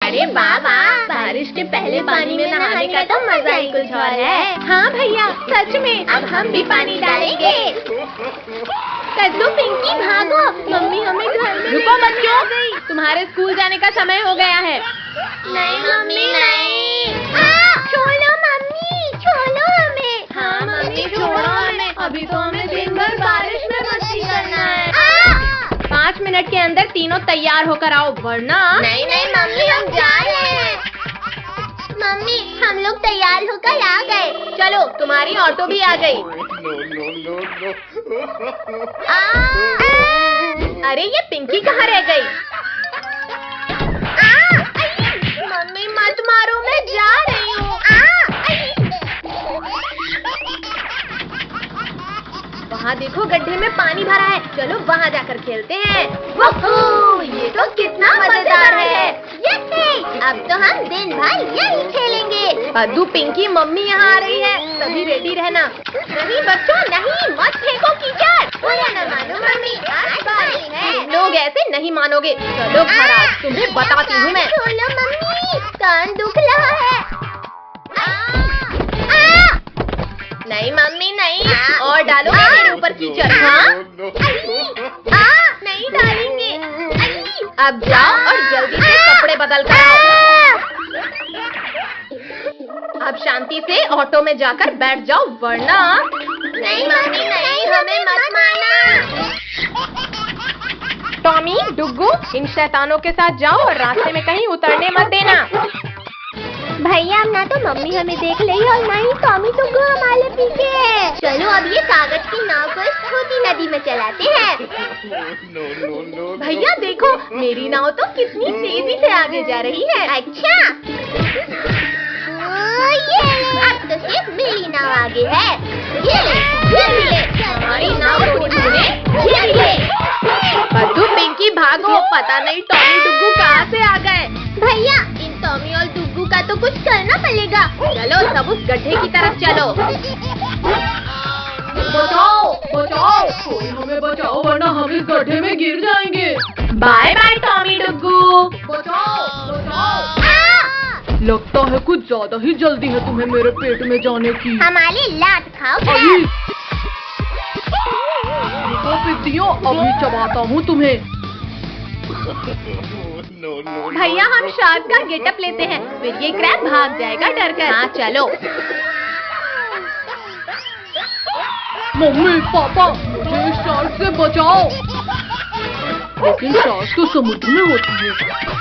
अरे वाह वाह, बारिश के पहले पानी में नहाने का तो मजा ही कुछ और है। हाँ भैया सच में, अब हम भी पानी डालेंगे। कद्दू पिंकी भागो, मम्मी हमें घर में रुको बच्चों, तुम्हारे स्कूल जाने का समय हो गया है। नहीं मम्मी नहीं। छोड़ो मम्मी, छोड़ो हमें। हाँ मम्मी छोड़ो हमें, अभी तो हमें दिन भर बारिश में मस्ती करना है। 5 मिनट के अंदर तीनों तैयार होकर आओ, वरना। नहीं नहीं मम्मी हम जा रहे हैं। मम्मी हम लोग तैयार होकर आ गए। चलो तुम्हारी ऑटो भी आ गई। अरे ये पिंकी कहाँ रह गई? मम्मी मत मारो, मैं जा रही हूँ। वहाँ देखो गड्ढे में पानी भरा है, चलो वहाँ जाकर खेलते हैं। ये तो कितना मजेदार है। अब तो हम दिन भर यही खेलेंगे। कद्दू पिंकी मम्मी यहाँ आ रही है, सभी रेडी रहना। नहीं बच्चों नहीं, मत फेंको कीचड़। बुरा न मानो मम्मी, आज बारिश है। लोग ऐसे नहीं मानोगे। चलो घर आज तुम्हें बताती हूँ मैं। छोड़ो मम्मी, कान दुख रहा है। नहीं मम्मी नहीं, और डालोगे मेरे ऊपर कीचड़? हाँ नहीं डालेंगे। अब जाओ और जल्दी से कपड़े बदल कर आओ। अब शांति से ऑटो में जाकर बैठ जाओ, वरना। नहीं मम्मी नहीं, हमें मत मारना। टॉमी डुग्गू इन शैतानों के साथ जाओ और रास्ते में कहीं उतरने मत देना। भैया ना तो मम्मी हमें देख रही और ना ही टॉमी डुग्गू हमारे पीछे है। चलो अब ये कागज की नाव को इस छोटी नदी में चलाते हैं। भैया देखो, मेरी नाव तो कितनी तेजी से आगे जा रही है। अच्छा अब तो सिर्फ मेरी नाव आगे है। ये भी ले, हमारी नाव ये भी ले। कद्दू पिंकी भागो, पता नहीं टॉमी डुग्गू कहाँ से आ गए। भैया इन टॉमी और डुग्गू का तो कुछ करना पड़ेगा। चलो सब उस गड्ढे की तरफ चलो। बचाओ बचाओ, कोई हमें बचाओ वरना हम इस गड्ढे में गिर जाएंगे। Bye bye Tommy Duggu. बचाओ बचाओ। लगता है कुछ ज्यादा ही जल्दी है तुम्हें मेरे पेट में जाने की। हमारी लात खाओ। पिद्दियों, अभी चबाता हूँ तुम्हें। भैया हम शार्क का गेटअप लेते हैं, फिर ये क्रैब भाग जाएगा डर कर। हाँ चलो। मम्मी पापा मुझे इस शार्क से बचाओ। लेकिन शार्क तो समुद्र में होती है।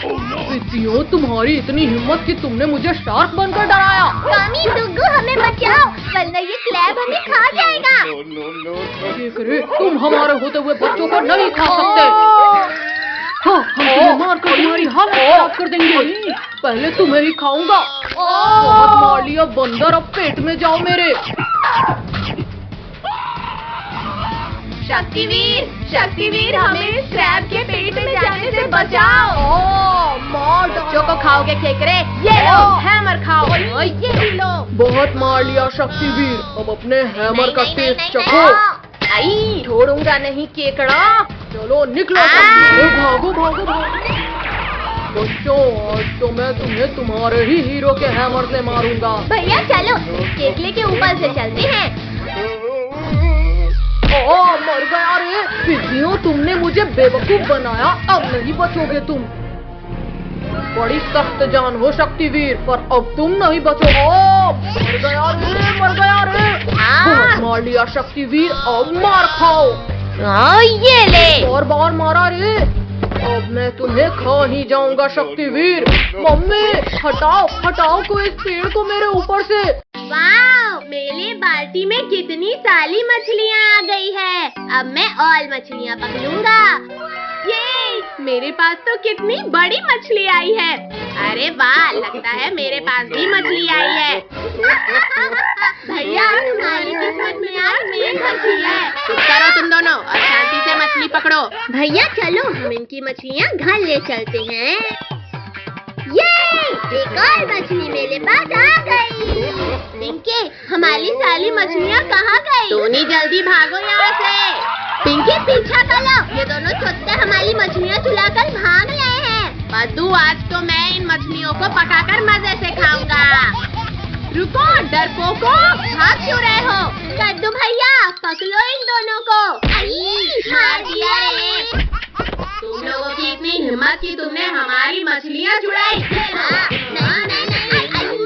पिद्दियों, तुम्हारी इतनी हिम्मत कि तुमने मुझे शार्क बनकर डराया। टॉमी डुग्गू हमें बचाओ, वरना ये क्रैब हमें खा जाएगा। ये करे, तुम हमारे होते हुए बच्चों को नहीं खा सकते। हाँ, हम तुम्हें मार कर तुम्हारी हालत खराब कर देंगे। पहले तुम्हें ही खाऊंगा। बहुत मार लिया बंदर, अब पेट में जाओ मेरे। शक्तिवीर हमें इस क्रैब के पेट में जाने से बचाओ। मार बच्चों को खाओगे केकरे? ये लो हैमर खाओ। ये भी लो। बहुत मार लिया शक्तिवीर, अब अपने हैमर का टेस्ट चखो। आई छोड़ूंगा नहीं केकड़ा। चलो निकलो, भागो भागो भागो। बच्चों आज तो मैं तुम्हें तुम्हारे ही हीरो के हैमर से मारूंगा। भैया चलो केकले के ऊपर से चलते हैं। मर गया रे। पिद्दियों, तुमने मुझे बेवकूफ बनाया, अब नहीं बचोगे तुम। बड़ी सख्त जान हो शक्तिवीर, पर अब तुम नहीं बचोगे। मर गया रे, मर गया रे। बहुत मार लिया शक्तिवीर, अब मार खाओ। ये ले। और बार मारा रे, अब मैं तुम्हें खा ही जाऊंगा शक्तिवीर। मम्मी हटाओ हटाओ कोई इस पेड़ को मेरे ऊपर से। वाह, मेरे बाल्टी में कितनी सारी मछलियाँ आ गई है। अब मैं और मछलियाँ पकड़ूंगा। ये मेरे पास तो कितनी बड़ी मछली आई है। अरे वाह, लगता है मेरे पास भी मछली आई है। भैया तुम्हारी किस्मत में आज मेरी मछली है। चुप करो तुम दोनों और शांति से मछली पकड़ो। भैया चलो हम इनकी मछलियाँ घर ले चलते हैं। ये एक और मछली मेरे पास आ गई। पिंकी हमारी सारी मछलियाँ कहाँ गई? टोनी जल्दी भागो यहाँ से। पिंकी पीछा करो, ये दोनों चुत्ते हमारी मछलियाँ चुराकर भाग रहे हैं। पद्दू, आज तो मैं इन मछलियों को पकाकर मजे से खाऊंगा। रुको डरपोको, भाग क्यों रहे हो? कद्दू भैया पकड़ो इन दोनों को। मार दिया रे। तुम लोगों की इतनी हिम्मत कि तुमने हमारी मछलियाँ चुराई।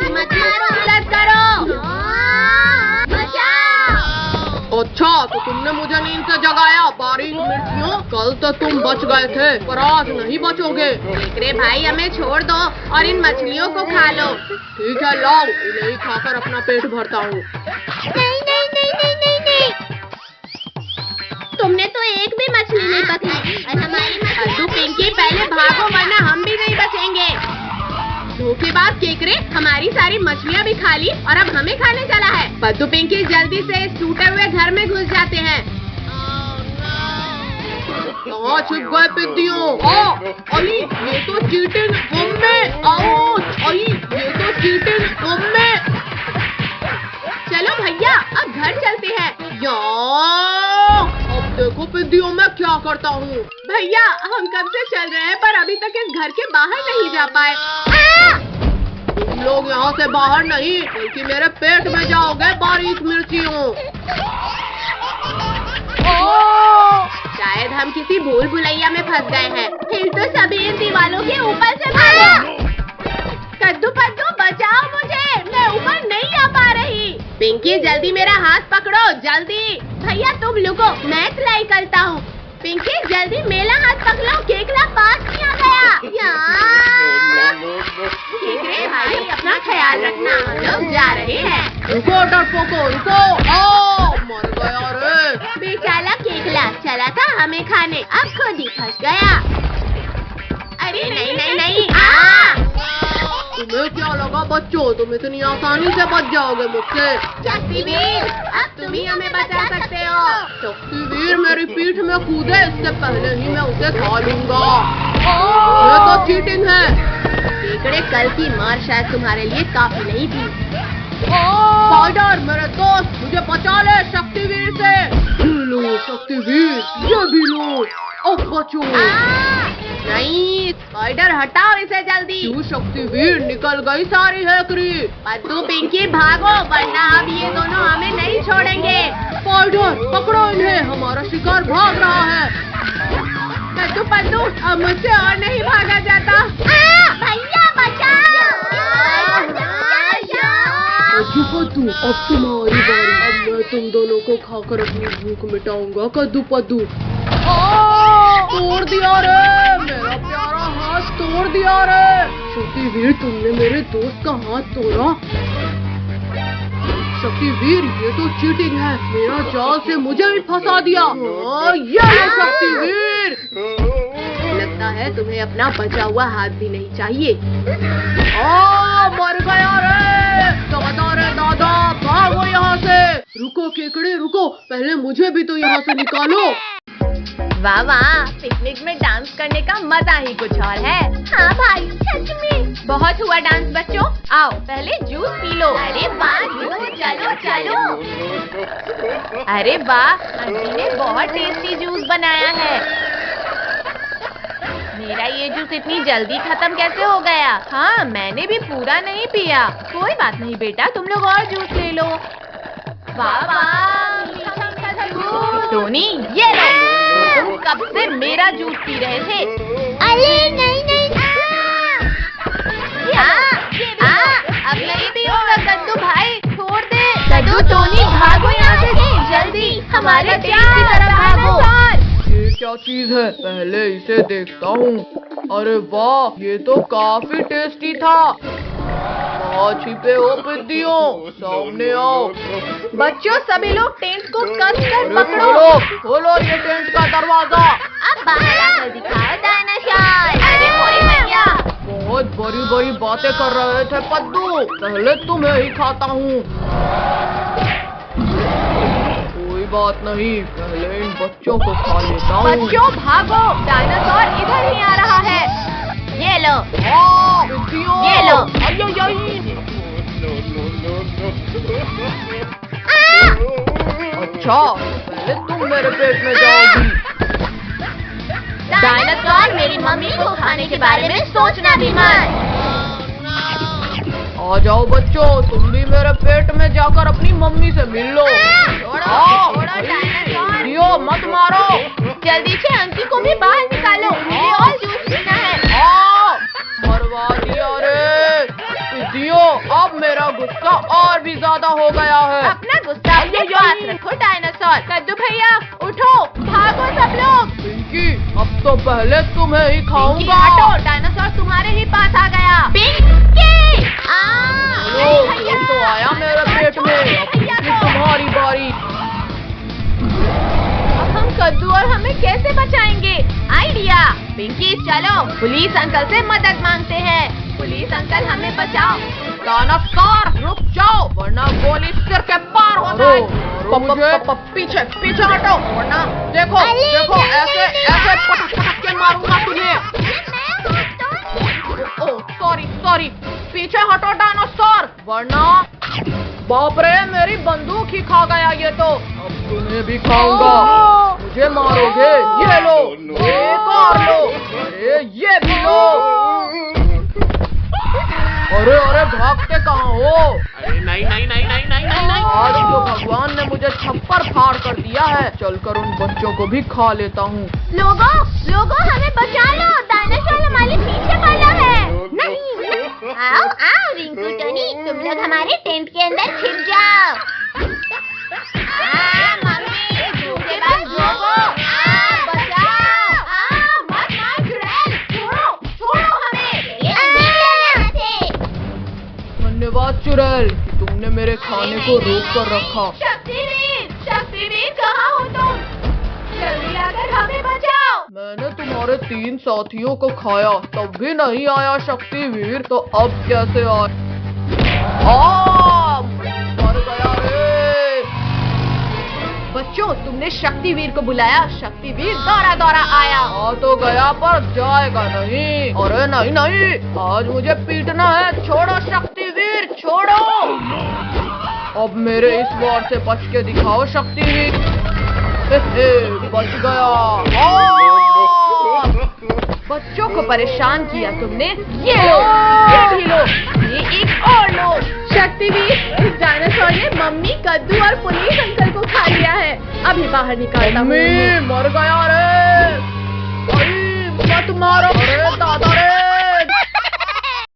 मत मारो, मदद करो। बचाओ। अच्छा, तो तुमने मुझे नींद से जगाया। बारीक मिर्चियों, कल तो तुम बच गए थे पर आज नहीं बचोगे। केकरे भाई, हमें छोड़ दो और इन मछलियों को खा लो। ठीक है, लाओ, इन्हें ही खाकर अपना पेट भरता हूँ। नहीं नहीं नहीं नहीं नहीं नहीं, तुमने तो एक भी मछली नहीं पकड़ी और हमारी मछली। पिंकी, पहले भागो वरना हम भी नहीं बचेंगे। धोखेबाज केकरे, हमारी सारी मछलियाँ भी खा ली और अब हमें खाने चला है। पद्दू पिंकी जल्दी से इस टूटे हुए घर में घुस जाते हैं। कहाँ छिप गए पिद्दियों? अली, ये तो चीटिंग मम्मी। आओ, अली, ये तो चीटिंग मम्मी। चलो भैया, अब घर चलते हैं। अब देखो पिद्दियों, मैं क्या करता हूँ। भैया, हम कब से चल रहे हैं पर अभी तक इस घर के बाहर नहीं जा पाए। तुम लोग यहाँ से बाहर नहीं बल्कि मेरे पेट में जाओगे बारीक मिर्चियों। शायद हम किसी भूल भुलैया में फंस गए हैं। फिर तो सभी इन दीवालों के ऊपर से भागो। कद्दू पद्दू, बचाओ मुझे, मैं ऊपर नहीं आ पा रही। पिंकी, जल्दी मेरा हाथ पकड़ो, जल्दी। भैया तुम लुको, मैं ट्राई करता हूँ। पिंकी, जल्दी मेरा हाथ पकड़ो, केकरा पास नहीं आ गया। केकरे भाई, अपना ख्याल रखना, हम लोग जा रहे हैं। रुको डरपोको, रुको। मर गया रे। बेचारा केकला चला था हमें खाने, अब खुद ही फंस गया। अरे नहीं नहीं नहीं। तुम्हें क्या लगा बच्चों, तुम इतनी आसानी से बच जाओगे मुझसे? शक्तिवीर, अब तुम ही हमें बचा सकते हो। शक्तिवीर मेरी पीठ में कूदे, इससे पहले ही मैं उसे खा लूंगा। ये तो चीटिंग है। केकड़े, कल की मार शायद तुम्हारे लिए काफी नहीं थी। स्पाइडर मेरे दोस्त, मुझे बचा ले शक्तिवीर से। लो शक्तिवीर, ये भी लो। अब बचो। नहीं, स्पाइडर हटाओ इसे जल्दी। क्यों शक्तिवीर, निकल गई सारी हैकरी। पद्दू पिंकी भागो, वरना अब ये दोनों हमें नहीं छोड़ेंगे। स्पाइडर पकड़ो इन्हें, हमारा शिकार भाग रहा है। पद्दू पद्दू, अब मुझसे और नहीं भागा जाता। भैया बचाओ। पद्दू, अब तुम्हारी बारी। अब मैं तुम दोनों को खाकर अपनी भूख मिटाऊंगा। कद्दू पद्दू, तोड़ दिया रे, मेरा प्यारा हाथ तोड़ दिया रे। शक्तिवीर, तुमने मेरे दोस्त का हाथ तोड़ा। शक्तिवीर, ये तो चीटिंग है, मेरा जाल से मुझे भी फंसा दिया। ये शक्तिवीर, लगता है तुम्हें अपना बचा हुआ हाथ भी नहीं चाहिए। मर गया रे। दादा रे दादा, भागो यहाँ से। रुको केकड़े रुको, पहले मुझे भी तो यहाँ से निकालो। वाह वाह, पिकनिक में डांस करने का मजा ही कुछ और है। हाँ भाई, सच में। बहुत हुआ डांस बच्चों, आओ पहले जूस पी लो। अरे वाह, चलो चलो। अरे वाह, आंटी ने बहुत टेस्टी जूस बनाया है। मेरा ये जूस इतनी जल्दी खत्म कैसे हो गया? हाँ, मैंने भी पूरा नहीं पिया। कोई बात नहीं बेटा, तुम लोग और जूस ले लो। वाह वाह, टोनी, ये लो। तुम कब से मेरा जूस पी रहे थे? अरे नहीं नहीं। अब नहीं पियूंगा कद्दू भाई, छोड़ दे। कद्दू, टोनी भागो यहाँ से जल्दी, हमारे पेट की तरफ भागो। ये क्या चीज है, पहले इसे देखता हूँ। अरे वाह, ये तो काफी टेस्टी था। छिपे हो पिद्दियों, सामने आओ। बच्चों, सभी लोग टेंट को कस कर पकड़ो। खोलो ये टेंट का दरवाजा। अब बाहर आकर दिखाओ डायनासोर। अरे मोरी भैया, बहुत बड़ी बड़ी बातें कर रहे थे पद्दू, पहले तुम्हें ही खाता हूँ। कोई बात नहीं, पहले इन बच्चों को खा लेता हूँ। बच्चों भागो, डायनासोर इधर ही आ रहा है। ये लो। ये लो। अच्छा, पहले तुम मेरे पेट में जाओगी। डायनासोर, मेरी मम्मी को खाने के बारे में सोचना भी मत। आ जाओ बच्चों, तुम भी मेरे पेट में जाकर अपनी मम्मी से मिल लो। आओ, दियो मत मारो। जल्दी से अंकी को भी बाहर निकालो, मुझे और जूस पीना है। आओ, मरवा दिया रे। दियो, अब मेरा गुस्सा और भी ज्यादा हो गया है। अपना गुस्सा अपने पास रखो डायनासोर। कद्दू भैया उठो, भागो सब लोग। पिंकी, अब तो पहले तुम्हें ही खाऊंगा। हटो, डायनासोर तुम्हारे ही पास आ गया। पिंकी! ये तो आया मेरे पेट में, अब तुम्हारी बारी। अब हम कद्दू और हमें कैसे बचाएंगे? आइडिया! पिंकी चलो, पुलिस अंकल से मदद मांगते हैं। पुलिस अंकल हमें बचाओ। डायनासोर रुक जाओ, वरना गोली सिर के पार हो जाए। पीछे पीछे हटो, वरना देखो देखो ऐसे ऐसे पटक के मारूंगा तुम्हें। ओह सॉरी, पीछे हटो डायनासोर, वरना बाप रे, मेरी बंदूक ही खा गया ये तो। अब तुम्हें भी खाऊंगा। मुझे मारोगे? ये लो, एक और लो, अरे ये भी लो। अरे भागते कहाँ हो? अरे नहीं। आज तो भगवान ने मुझे छप्पर फाड़ कर दिया है। चलकर उन बच्चों को भी खा लेता हूँ। लोगो हमें बचा लो, डायनासोर हमारे पीछे वाला है। नहीं, आओ रिंकू टोनी, तुम लोग हमारे टेंट के अंदर छिप जाओ। मम्मी, धोखेबाज लोगो, बचाओ। मत मार चुड़ैल, छोड़ो हमें। यहाँ से। धन्यवाद चुड़ैल कि तुमने मेरे खाने को रोक कर रखा। शक्तिवीर कहाँ हो तुम? जल्दी आकर हमें बचाओ। मैंने तुम्हारे 3 साथियों को खाया, तब भी नहीं आया शक्तिवीर, तो अब कैसे आया? मर गया रे। बच्चों, तुमने शक्तिवीर को बुलाया, शक्तिवीर दौड़ा आया। आ तो गया पर जाएगा नहीं। अरे नहीं, आज मुझे पीटना है। छोड़ो शक्तिवीर, छोड़ो। अब मेरे इस वार से बच के दिखाओ शक्तिवीर। बच गया। बच्चों को परेशान किया तुमने। ये लो, ये भी लो, ये एक और लो। शक्तिवीर, इस डायनासोर ने मम्मी, कद्दू और पुलिस अंकल को खा लिया है। अभी बाहर निकालता हूँ। मर गया रे। मत मारो, अरे दादा रे।